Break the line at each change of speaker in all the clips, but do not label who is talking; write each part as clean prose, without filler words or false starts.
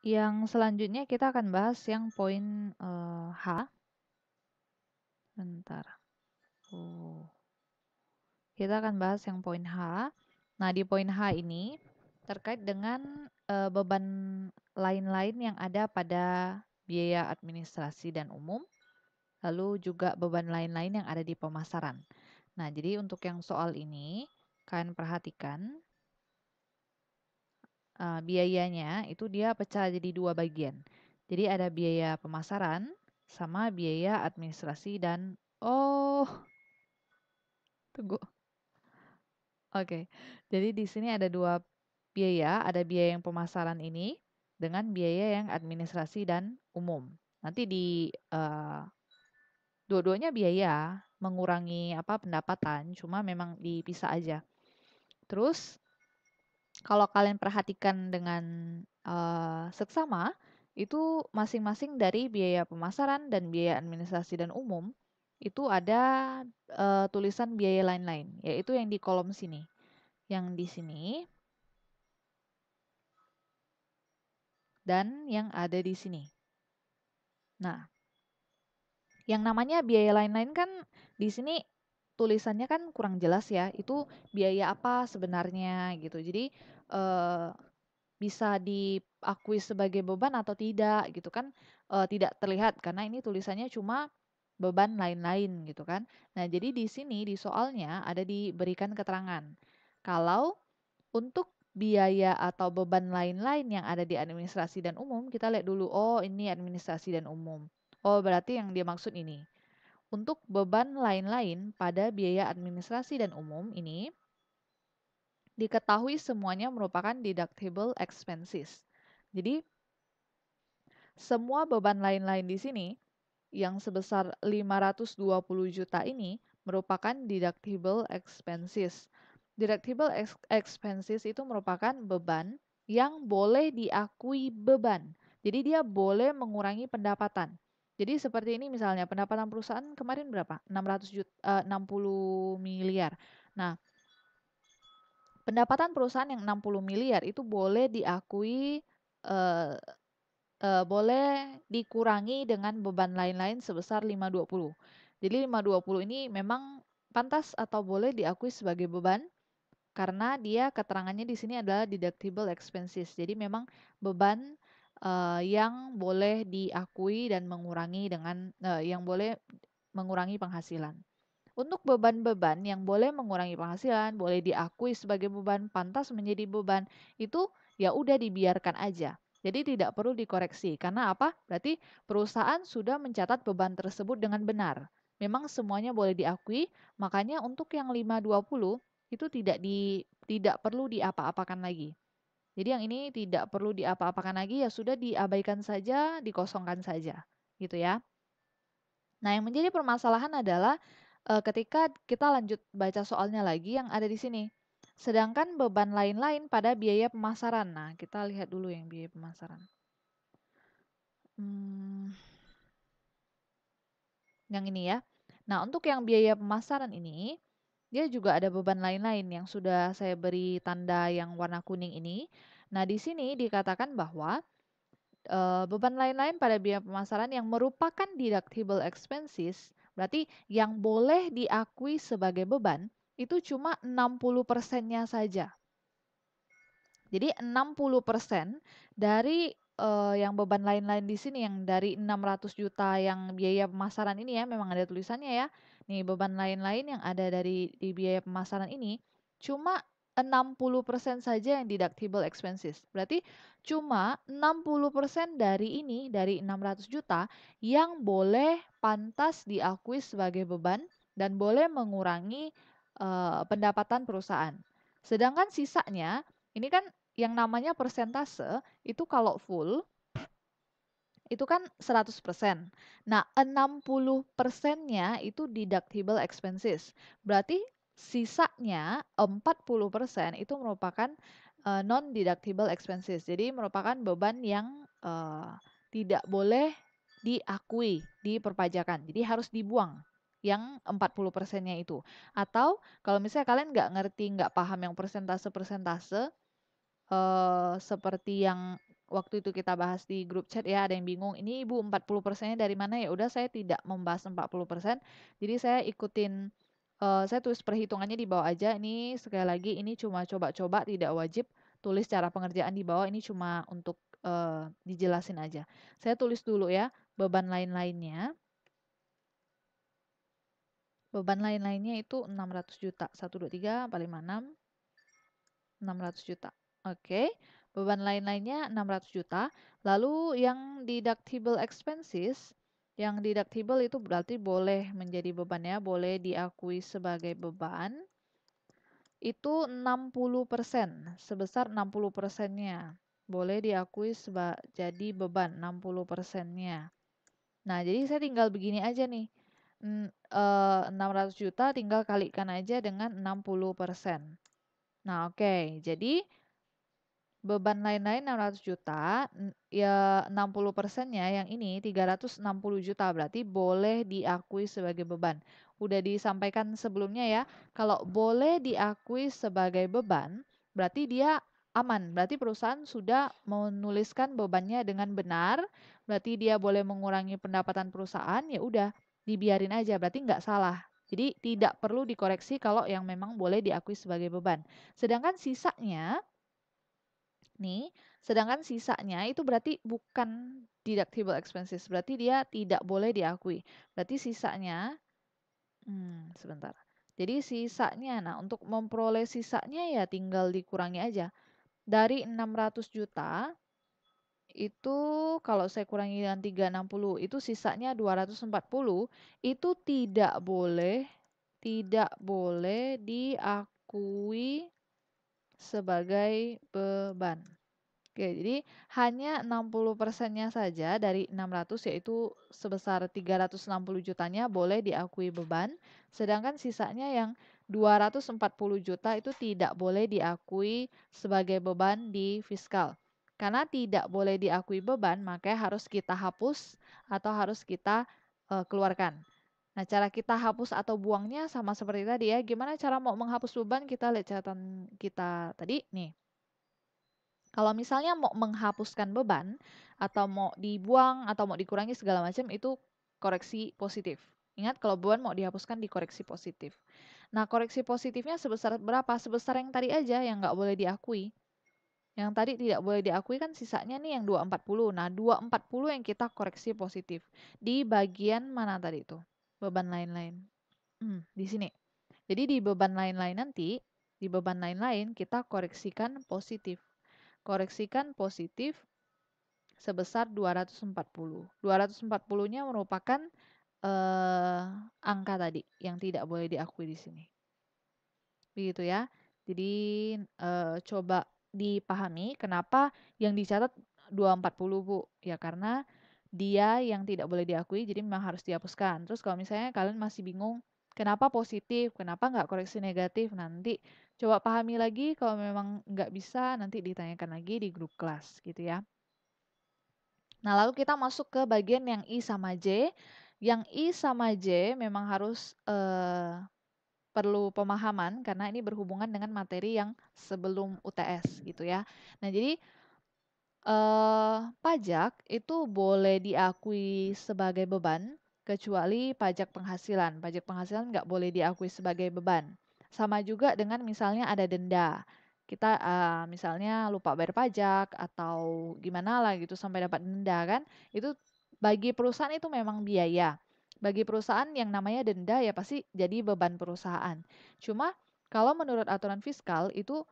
Yang selanjutnya kita akan bahas yang poin H. Bentar. Kita akan bahas yang poin H. Nah, di poin H ini terkait dengan beban lain-lain yang ada pada biaya administrasi dan umum, lalu juga beban lain-lain yang ada di pemasaran. Nah, jadi untuk yang soal ini, kalian perhatikan biayanya itu dia pecah jadi dua bagian. Jadi ada biaya pemasaran sama biaya administrasi dan tunggu. Oke. Jadi di sini ada dua biaya, ada biaya yang pemasaran ini dengan biaya yang administrasi dan umum. Nanti di dua-duanya biaya mengurangi pendapatan, cuma memang dipisah aja. Terus kalau kalian perhatikan dengan seksama, itu masing-masing dari biaya pemasaran dan biaya administrasi dan umum, itu ada tulisan biaya lain-lain, yaitu yang di kolom sini. Yang di sini, dan yang ada di sini. Nah, yang namanya biaya lain-lain kan di sini tulisannya kan kurang jelas ya, itu biaya apa sebenarnya gitu. Jadi eh, bisa diakui sebagai beban atau tidak gitu kan, tidak terlihat karena ini tulisannya cuma beban lain-lain gitu kan. Nah, jadi di sini di soalnya ada diberikan keterangan kalau untuk biaya atau beban lain-lain yang ada di administrasi dan umum, kita lihat dulu, oh ini administrasi dan umum. Oh, berarti yang dia maksud ini. Untuk beban lain-lain pada biaya administrasi dan umum ini, diketahui semuanya merupakan deductible expenses. Jadi, semua beban lain-lain di sini yang sebesar 520 juta ini merupakan deductible expenses. Deductible expenses itu merupakan beban yang boleh diakui beban. Jadi dia boleh mengurangi pendapatan. Jadi seperti ini misalnya pendapatan perusahaan kemarin berapa? 600 juta, 60 miliar. Nah, pendapatan perusahaan yang 60 miliar itu boleh diakui eh, boleh dikurangi dengan beban lain-lain sebesar 520. Jadi 520 ini memang pantas atau boleh diakui sebagai beban karena dia keterangannya di sini adalah deductible expenses. Jadi memang beban yang boleh diakui dan mengurangi dengan yang boleh mengurangi penghasilan. Untuk beban-beban yang boleh mengurangi penghasilan, boleh diakui sebagai beban, pantas menjadi beban, itu ya udah dibiarkan aja. Jadi tidak perlu dikoreksi. Karena apa? Berarti perusahaan sudah mencatat beban tersebut dengan benar. Memang semuanya boleh diakui, makanya untuk yang 520 itu tidak perlu diapa-apakan lagi. Jadi yang ini tidak perlu diapa-apakan lagi, ya sudah diabaikan saja, dikosongkan saja. Gitu ya. Nah, yang menjadi permasalahan adalah ketika kita lanjut baca soalnya lagi yang ada di sini. Sedangkan beban lain-lain pada biaya pemasaran. Nah, kita lihat dulu yang biaya pemasaran. Hmm, yang ini ya. Nah, untuk yang biaya pemasaran ini, dia juga ada beban lain-lain yang sudah saya beri tanda yang warna kuning ini. Nah, di sini dikatakan bahwa beban lain-lain pada biaya pemasaran yang merupakan deductible expenses, berarti yang boleh diakui sebagai beban, itu cuma 60%-nya saja. Jadi 60% dari yang beban lain-lain di sini yang dari 600 juta yang biaya pemasaran ini ya, memang ada tulisannya ya. Nih beban lain-lain yang ada di biaya pemasaran ini cuma 60% saja yang deductible expenses. Berarti cuma 60% dari ini, dari 600 juta yang boleh pantas diakui sebagai beban dan boleh mengurangi pendapatan perusahaan. Sedangkan sisanya ini kan yang namanya persentase itu kalau full itu kan 100%. Nah, 60%-nya itu deductible expenses. Berarti sisanya 40% itu merupakan non-deductible expenses. Jadi merupakan beban yang tidak boleh diakui di perpajakan. Jadi harus dibuang yang 40%-nya itu. Atau kalau misalnya kalian nggak ngerti, nggak paham yang persentase-persentase, seperti yang waktu itu kita bahas di grup chat ya, ada yang bingung, ini Ibu 40%-nya dari mana? Ya udah saya tidak membahas 40%. Jadi saya ikutin saya tulis perhitungannya di bawah aja. Ini sekali lagi ini cuma coba-coba, tidak wajib tulis cara pengerjaan di bawah. Ini cuma untuk dijelasin aja. Saya tulis dulu ya beban lain-lainnya. Beban lain-lainnya itu 600 juta. 1, 2, 3, 4, 5, 6. 600 juta. Oke, beban lain-lainnya 600 juta. Lalu yang deductible expenses, yang deductible itu berarti boleh menjadi beban ya, boleh diakui sebagai beban. Itu 60%, sebesar 60%-nya. Boleh diakui jadi beban 60%-nya. Nah, jadi saya tinggal begini aja nih. 600 juta tinggal kalikan aja dengan 60%. Nah, oke. Jadi beban lain-lain 600 juta, ya 60%-nya yang ini 360 juta, berarti boleh diakui sebagai beban. Udah disampaikan sebelumnya ya, kalau boleh diakui sebagai beban, berarti dia aman. Berarti perusahaan sudah menuliskan bebannya dengan benar, berarti dia boleh mengurangi pendapatan perusahaan, ya udah dibiarin aja, berarti nggak salah. Jadi tidak perlu dikoreksi kalau yang memang boleh diakui sebagai beban. Sedangkan sisanya nih, sedangkan sisanya itu berarti bukan deductible expenses, berarti dia tidak boleh diakui. Berarti sisanya, sebentar. Jadi sisanya, nah untuk memperoleh sisanya ya tinggal dikurangi aja. Dari 600 juta, itu kalau saya kurangi dengan 360, itu sisanya 240, itu tidak boleh diakui sebagai beban. Oke, jadi hanya 60%-nya saja dari 600 yaitu sebesar 360 jutanya boleh diakui beban, sedangkan sisanya yang 240 juta itu tidak boleh diakui sebagai beban di fiskal. Karena tidak boleh diakui beban, makanya harus kita hapus atau harus kita keluarkan. Nah, cara kita hapus atau buangnya sama seperti tadi ya. Gimana cara mau menghapus beban? Kita lihat catatan kita tadi nih. Kalau misalnya mau menghapuskan beban atau mau dibuang atau mau dikurangi segala macam itu koreksi positif. Ingat kalau beban mau dihapuskan dikoreksi positif. Nah, koreksi positifnya sebesar berapa? Sebesar yang tadi aja yang nggak boleh diakui. Yang tadi tidak boleh diakui kan sisanya nih yang 240. Nah, 240 yang kita koreksi positif. Di bagian mana tadi itu? Beban lain-lain. Di sini. Jadi di beban lain-lain nanti, di beban lain-lain kita koreksikan positif. Koreksikan positif sebesar 240. 240-nya merupakan angka tadi yang tidak boleh diakui di sini. Begitu ya. Jadi coba dipahami kenapa yang dicatat 240 Bu. Ya karena dia yang tidak boleh diakui jadi memang harus dihapuskan. Terus kalau misalnya kalian masih bingung kenapa positif, kenapa nggak koreksi negatif, nanti coba pahami lagi kalau memang nggak bisa nanti ditanyakan lagi di grup kelas gitu ya. Nah, lalu kita masuk ke bagian yang I sama J. Yang I sama J memang harus perlu pemahaman karena ini berhubungan dengan materi yang sebelum UTS gitu ya. Nah, jadi pajak itu boleh diakui sebagai beban kecuali pajak penghasilan. Pajak penghasilan nggak boleh diakui sebagai beban. Sama juga dengan misalnya ada denda. Kita misalnya lupa bayar pajak atau gimana lah gitu sampai dapat denda kan. Itu bagi perusahaan itu memang biaya. Bagi perusahaan yang namanya denda ya pasti jadi beban perusahaan. Cuma kalau menurut aturan fiskal itu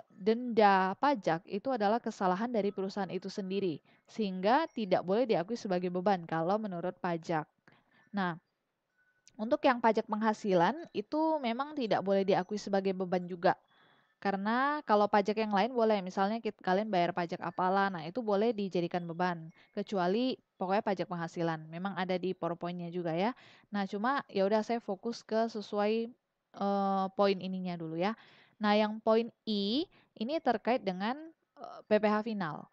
denda pajak itu adalah kesalahan dari perusahaan itu sendiri, sehingga tidak boleh diakui sebagai beban kalau menurut pajak. Nah, untuk yang pajak penghasilan itu memang tidak boleh diakui sebagai beban juga. Karena kalau pajak yang lain boleh, misalnya kalian bayar pajak apalah, nah itu boleh dijadikan beban. Kecuali pokoknya pajak penghasilan, memang ada di PowerPoint-nya juga ya. Nah cuma ya udah saya fokus ke sesuai poin ininya dulu ya. Nah yang poin I ini terkait dengan PPh final.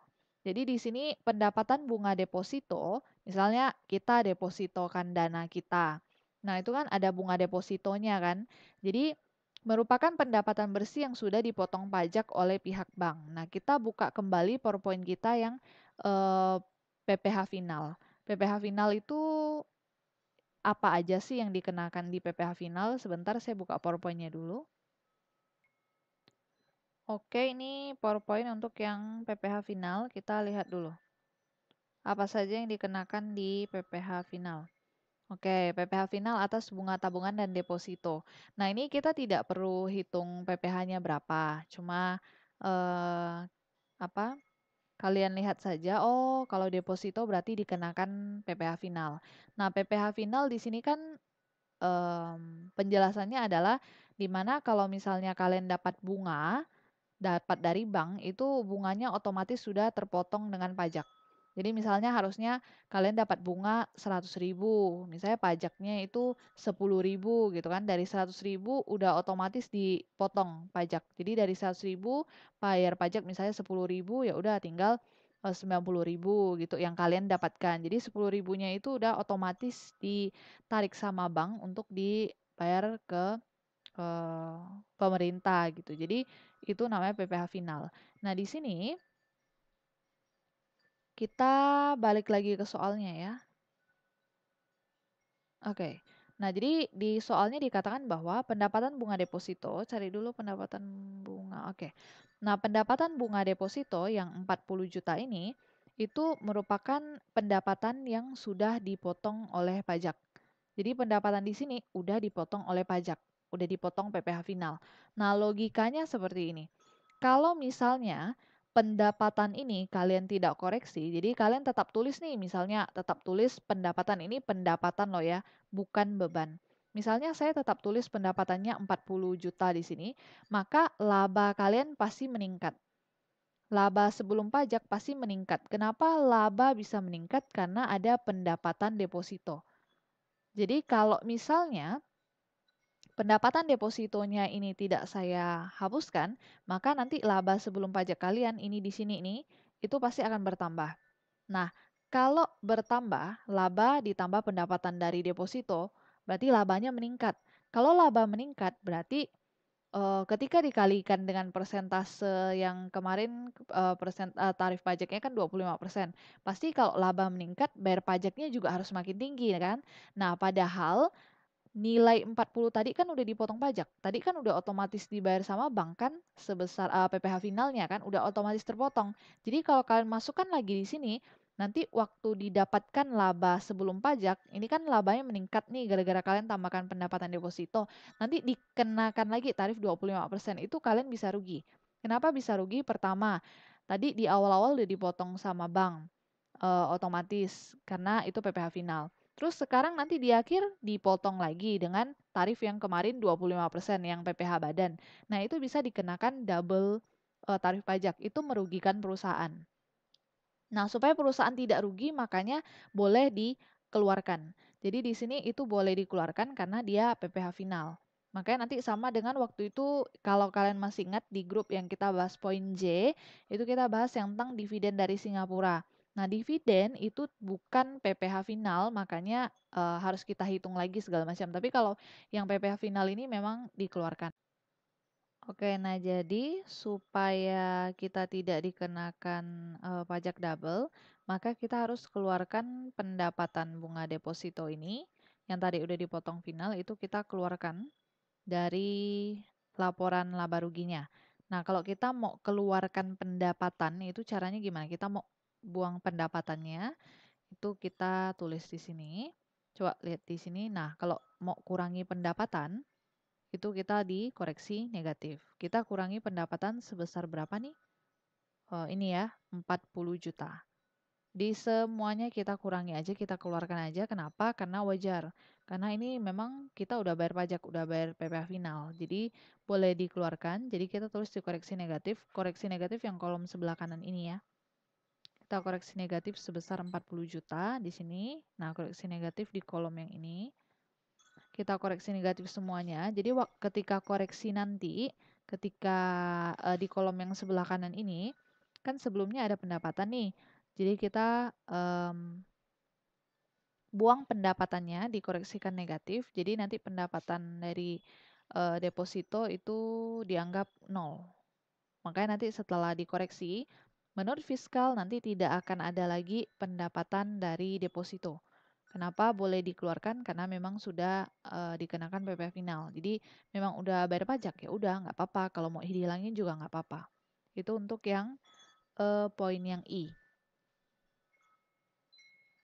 Jadi di sini pendapatan bunga deposito, misalnya kita depositokan dana kita. Nah itu kan ada bunga depositonya kan. Jadi Merupakan pendapatan bersih yang sudah dipotong pajak oleh pihak bank. Nah, kita buka kembali PowerPoint kita yang eh, PPh final. PPh final itu apa aja sih yang dikenakan di PPh final? Sebentar saya buka PowerPoint-nya dulu. Oke, ini PowerPoint untuk yang PPh final. Kita lihat dulu. Apa saja yang dikenakan di PPh final. Oke, PPh final atas bunga tabungan dan deposito. Nah, ini kita tidak perlu hitung PPh-nya berapa. Cuma eh, apa? Kalian lihat saja, oh kalau deposito berarti dikenakan PPh final. Nah, PPh final di sini kan penjelasannya adalah di mana kalau misalnya kalian dapat dari bank itu bunganya otomatis sudah terpotong dengan pajak. Jadi misalnya harusnya kalian dapat bunga 100.000, misalnya pajaknya itu 10.000 gitu kan. Dari 100.000 udah otomatis dipotong pajak. Jadi dari 100.000 bayar pajak misalnya 10.000 ya udah tinggal 90.000 gitu yang kalian dapatkan. Jadi 10.000-nya itu udah otomatis ditarik sama bank untuk dibayar ke eee, pemerintah gitu. Jadi itu namanya PPh final. Nah, di sini kita balik lagi ke soalnya ya. Oke. Nah, jadi di soalnya dikatakan bahwa pendapatan bunga deposito, cari dulu pendapatan bunga. Oke. Nah, pendapatan bunga deposito yang 40 juta ini itu merupakan pendapatan yang sudah dipotong oleh pajak. Jadi pendapatan di sini udah dipotong oleh pajak, udah dipotong PPh final. Nah, logikanya seperti ini. Kalau misalnya pendapatan ini kalian tidak koreksi, jadi kalian tetap tulis nih, misalnya tetap tulis pendapatan ini pendapatan loh ya, bukan beban. Misalnya saya tetap tulis pendapatannya 40 juta di sini, maka laba kalian pasti meningkat. Laba sebelum pajak pasti meningkat. Kenapa laba bisa meningkat? Karena ada pendapatan deposito. Jadi kalau misalnya pendapatan depositonya ini tidak saya hapuskan, maka nanti laba sebelum pajak kalian ini di sini ini itu pasti akan bertambah. Nah, kalau bertambah laba ditambah pendapatan dari deposito, berarti labanya meningkat. Kalau laba meningkat berarti ketika dikalikan dengan persentase yang kemarin tarif pajaknya kan 25%. Pasti kalau laba meningkat bayar pajaknya juga harus makin tinggi kan. Nah, padahal nilai 40 tadi kan udah dipotong pajak. Tadi kan udah otomatis dibayar sama bank kan sebesar PPh finalnya kan udah otomatis terpotong. Jadi kalau kalian masukkan lagi di sini, nanti waktu didapatkan laba sebelum pajak, ini kan labanya meningkat nih gara-gara kalian tambahkan pendapatan deposito. Nanti dikenakan lagi tarif 25%. Itu kalian bisa rugi. Kenapa bisa rugi? Pertama, tadi di awal-awal udah dipotong sama bank otomatis karena itu PPh final. Terus sekarang nanti di akhir dipotong lagi dengan tarif yang kemarin 25% yang PPh badan. Nah, itu bisa dikenakan double tarif pajak. Itu merugikan perusahaan. Nah, supaya perusahaan tidak rugi makanya boleh dikeluarkan. Jadi di sini itu boleh dikeluarkan karena dia PPh final. Makanya nanti sama dengan waktu itu kalau kalian masih ingat di grup yang kita bahas poin J, itu kita bahas yang tentang dividen dari Singapura. Nah, dividen itu bukan PPh final, makanya harus kita hitung lagi segala macam. Tapi kalau yang PPh final ini memang dikeluarkan. Oke, nah jadi supaya kita tidak dikenakan pajak double, maka kita harus keluarkan pendapatan bunga deposito ini yang tadi udah dipotong final itu kita keluarkan dari laporan laba ruginya. Nah, kalau kita mau keluarkan pendapatan itu caranya gimana? Kita mau buang pendapatannya itu kita tulis di sini. Coba lihat di sini. Nah, kalau mau kurangi pendapatan itu kita dikoreksi negatif. Kita kurangi pendapatan sebesar berapa nih? Ini ya, 40 juta. Di semuanya kita kurangi aja, kita keluarkan aja. Kenapa? Karena wajar. Karena ini memang kita udah bayar pajak, udah bayar PPh final. Jadi boleh dikeluarkan. Jadi kita tulis dikoreksi negatif. Koreksi negatif yang kolom sebelah kanan ini ya. Kita koreksi negatif sebesar 40 juta di sini. Nah, koreksi negatif di kolom yang ini. Kita koreksi negatif semuanya. Jadi ketika koreksi nanti, ketika di kolom yang sebelah kanan ini, kan sebelumnya ada pendapatan nih. Jadi kita buang pendapatannya, dikoreksikan negatif. Jadi nanti pendapatan dari deposito itu dianggap nol. Makanya nanti setelah dikoreksi, menurut fiskal nanti tidak akan ada lagi pendapatan dari deposito. Kenapa boleh dikeluarkan? Karena memang sudah dikenakan PPh final. Jadi memang udah bayar pajak ya udah nggak apa-apa. Kalau mau dihilangin juga nggak apa-apa. Itu untuk yang poin yang I.